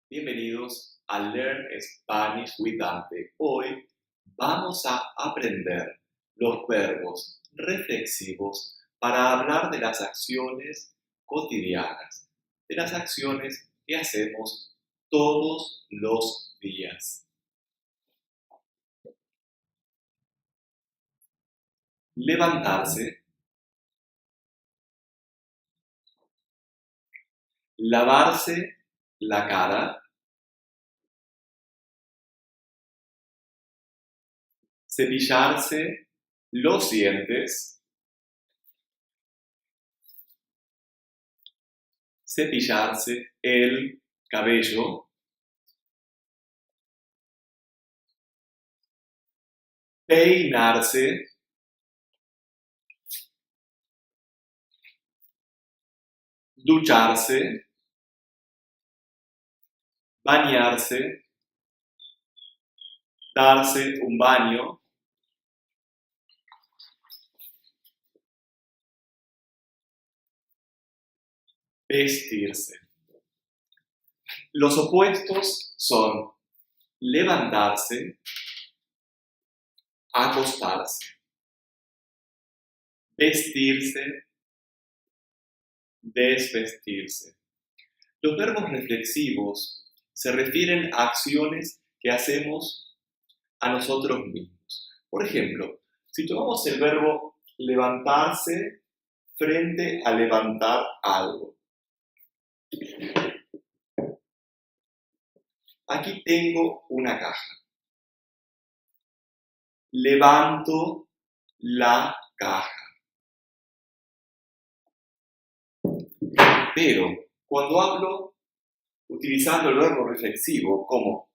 Bienvenidos a Learn Spanish with Dante. Hoy vamos a aprender los verbos reflexivos para hablar de las acciones cotidianas, de las acciones que hacemos todos los días. Levantarse, lavarse la cara, cepillarse los dientes, cepillarse el cabello, peinarse, ducharse, bañarse, darse un baño, vestirse. Los opuestos son levantarse, acostarse, vestirse, desvestirse. Los verbos reflexivos se refieren a acciones que hacemos a nosotros mismos. Por ejemplo, si tomamos el verbo levantarse frente a levantar algo. Aquí tengo una caja. Levanto la caja. Pero cuando hablo utilizando el verbo reflexivo como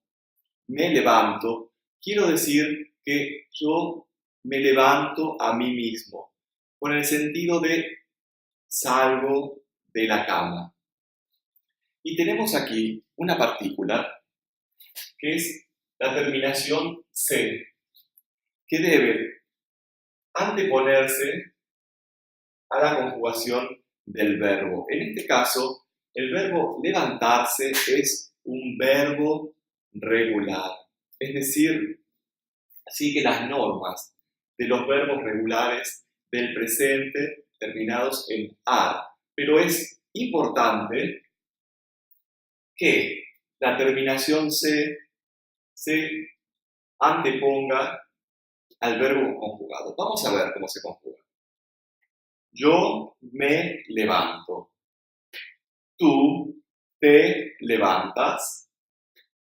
me levanto, quiero decir que yo me levanto a mí mismo, con el sentido de salgo de la cama. Y tenemos aquí una partícula que es la terminación se, que debe anteponerse a la conjugación del verbo. En este caso, el verbo levantarse es un verbo regular, es decir, sigue las normas de los verbos regulares del presente terminados en ar, pero es importante que la terminación se anteponga al verbo conjugado. Vamos a ver cómo se conjuga. Yo me levanto. Tú te levantas.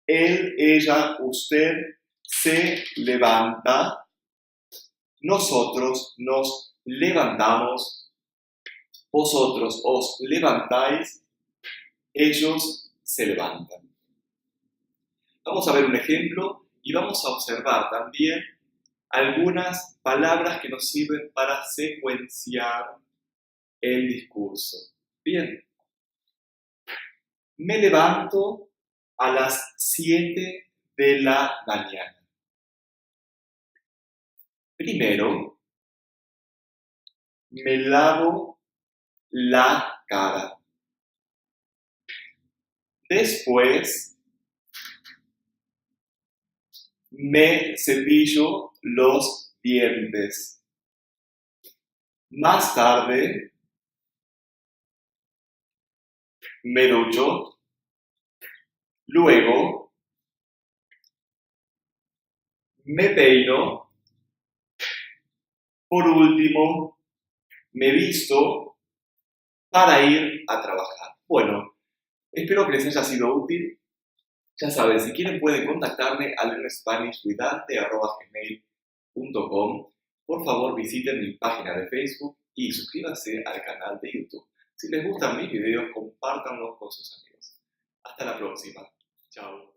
Él, ella, usted se levanta. Nosotros nos levantamos. Vosotros os levantáis. Ellos se levantan. Vamos a ver un ejemplo y vamos a observar también algunas palabras que nos sirven para secuenciar el discurso. Bien, me levanto a las 7 de la mañana. Primero, me lavo la cara. Después, me cepillo los dientes. Más tarde, me ducho. Luego, me peino. Por último, me visto para ir a trabajar. Bueno, espero que les haya sido útil. Ya saben, si quieren pueden contactarme a learnspanishwithDante@gmail.com. Por favor, visiten mi página de Facebook y suscríbanse al canal de YouTube. Si les gustan mis videos, compártanlos con sus amigos. Hasta la próxima. Chao.